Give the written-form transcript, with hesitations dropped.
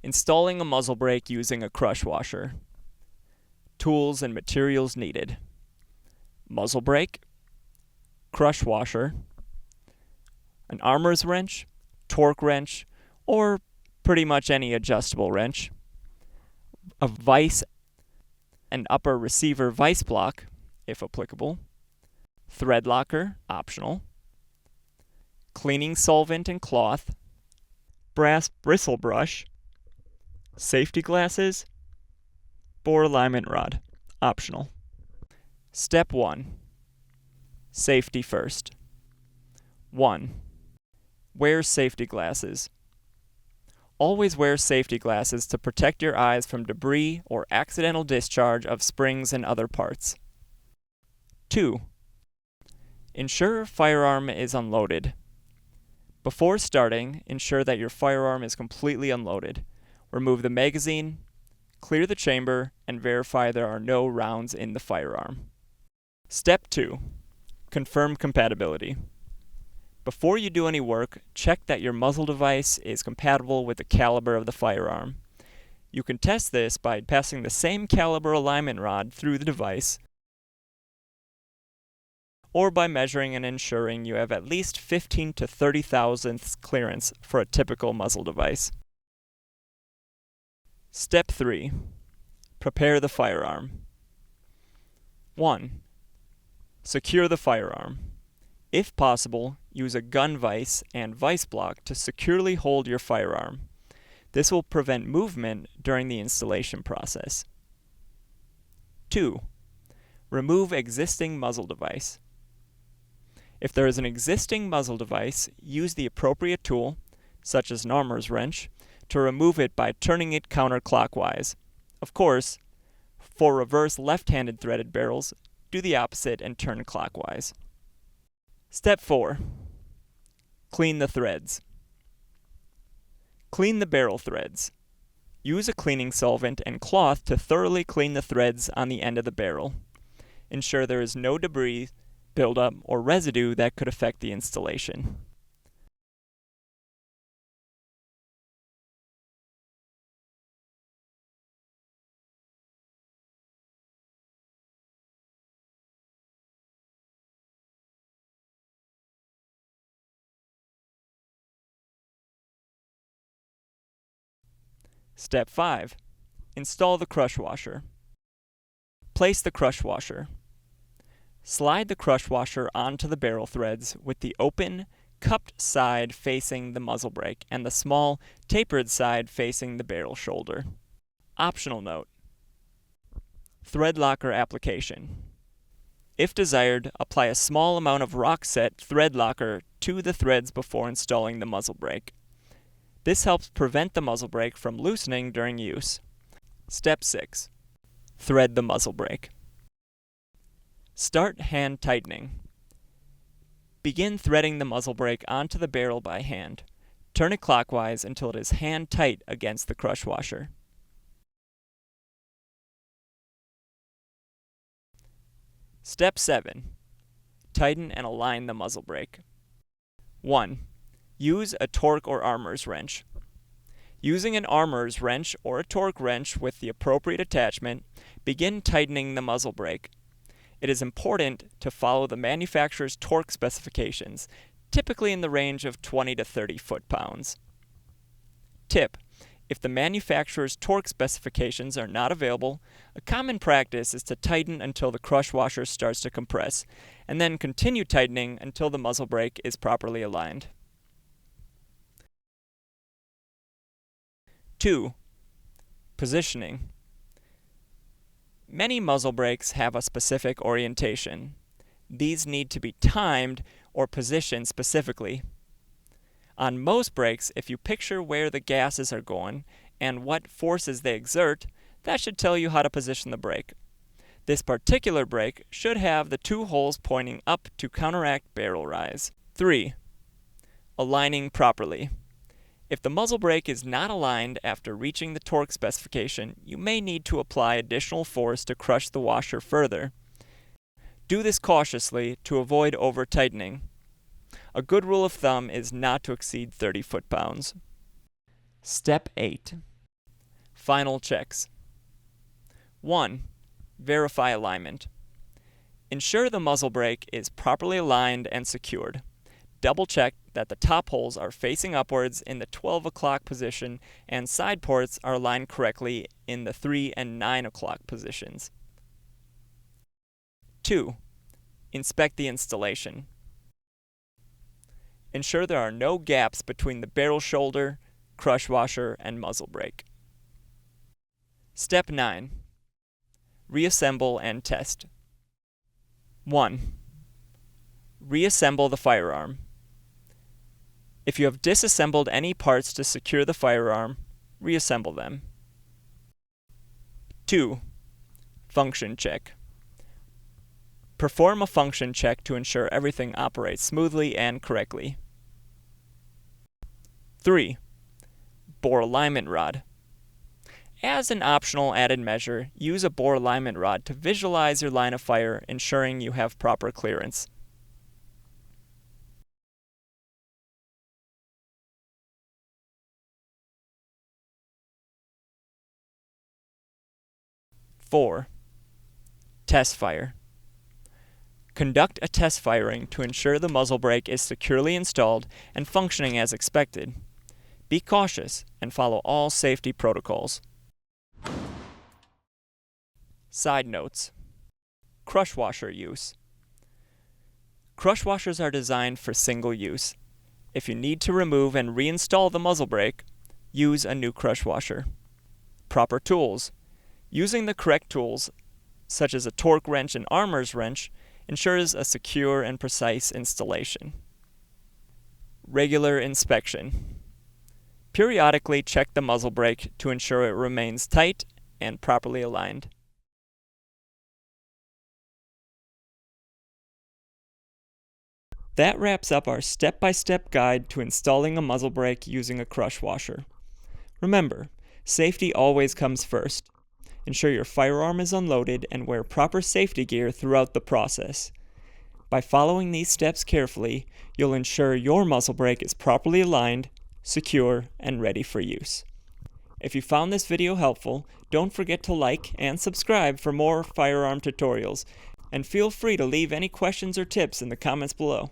Installing a muzzle brake using a crush washer. Tools and materials needed: muzzle brake, crush washer, an armor's wrench, torque wrench, or pretty much any adjustable wrench, a vise and upper receiver vise block, if applicable, thread locker, optional, cleaning solvent and cloth, brass bristle brush, safety glasses, bore alignment rod, optional. Step 1. Safety first. 1. Wear safety glasses. Always wear safety glasses to protect your eyes from debris or accidental discharge of springs and other parts. 2. Ensure firearm is unloaded. Before starting, ensure that your firearm is completely unloaded. Remove the magazine, clear the chamber, and verify there are no rounds in the firearm. Step 2. Confirm compatibility. Before you do any work, check that your muzzle device is compatible with the caliber of the firearm. You can test this by passing the same caliber alignment rod through the device, or by measuring and ensuring you have at least 15 to 30 thousandths clearance for a typical muzzle device. Step 3. Prepare the firearm. 1. Secure the firearm. If possible, use a gun vise and vise block to securely hold your firearm. This will prevent movement during the installation process. 2. Remove existing muzzle device. If there is an existing muzzle device, use the appropriate tool, such as an armor's wrench, to remove it by turning it counterclockwise. Of course, for reverse left-handed threaded barrels, do the opposite and turn clockwise. Step 4. Clean the threads. Clean the barrel threads. Use a cleaning solvent and cloth to thoroughly clean the threads on the end of the barrel. Ensure there is no debris, buildup, or residue that could affect the installation. Step 5. Install the crush washer. Place the crush washer. Slide the crush washer onto the barrel threads with the open, cupped side facing the muzzle brake and the small, tapered side facing the barrel shoulder. Optional note: thread locker application. If desired, apply a small amount of rock-set thread locker to the threads before installing the muzzle brake. This helps prevent the muzzle brake from loosening during use. Step 6. Thread the muzzle brake. Start hand tightening. Begin threading the muzzle brake onto the barrel by hand. Turn it clockwise until it is hand tight against the crush washer. Step 7. Tighten and align the muzzle brake. 1. Use a torque or armor's wrench. Using an armor's wrench or a torque wrench with the appropriate attachment, begin tightening the muzzle brake. It is important to follow the manufacturer's torque specifications, typically in the range of 20 to 30 foot-pounds. Tip: if the manufacturer's torque specifications are not available, a common practice is to tighten until the crush washer starts to compress, and then continue tightening until the muzzle brake is properly aligned. 2. Positioning. Many muzzle brakes have a specific orientation. These need to be timed or positioned specifically. On most brakes, if you picture where the gases are going and what forces they exert, that should tell you how to position the brake. This particular brake should have the two holes pointing up to counteract barrel rise. 3. Aligning properly. If the muzzle brake is not aligned after reaching the torque specification, you may need to apply additional force to crush the washer further. Do this cautiously to avoid over-tightening. A good rule of thumb is not to exceed 30 foot-pounds. Step 8. Final checks. 1. Verify alignment. Ensure the muzzle brake is properly aligned and secured. Double check that the top holes are facing upwards in the 12 o'clock position and side ports are aligned correctly in the 3 and 9 o'clock positions. 2. Inspect the installation. Ensure there are no gaps between the barrel shoulder, crush washer, and muzzle brake. Step 9. Reassemble and test. 1. Reassemble the firearm. If you have disassembled any parts to secure the firearm, reassemble them. 2. Function check. Perform a function check to ensure everything operates smoothly and correctly. 3. Bore alignment rod. As an optional added measure, use a bore alignment rod to visualize your line of fire, ensuring you have proper clearance. Four. Test fire. Conduct a test firing to ensure the muzzle brake is securely installed and functioning as expected. Be cautious and follow all safety protocols. Side notes. Crush washer use. Crush washers are designed for single use. If you need to remove and reinstall the muzzle brake, use a new crush washer. Proper tools. Using the correct tools, such as a torque wrench and armor's wrench, ensures a secure and precise installation. Regular inspection. Periodically check the muzzle brake to ensure it remains tight and properly aligned. That wraps up our step-by-step guide to installing a muzzle brake using a crush washer. Remember, safety always comes first. Ensure your firearm is unloaded and wear proper safety gear throughout the process. By following these steps carefully, you'll ensure your muzzle brake is properly aligned, secure, and ready for use. If you found this video helpful, don't forget to like and subscribe for more firearm tutorials, and feel free to leave any questions or tips in the comments below.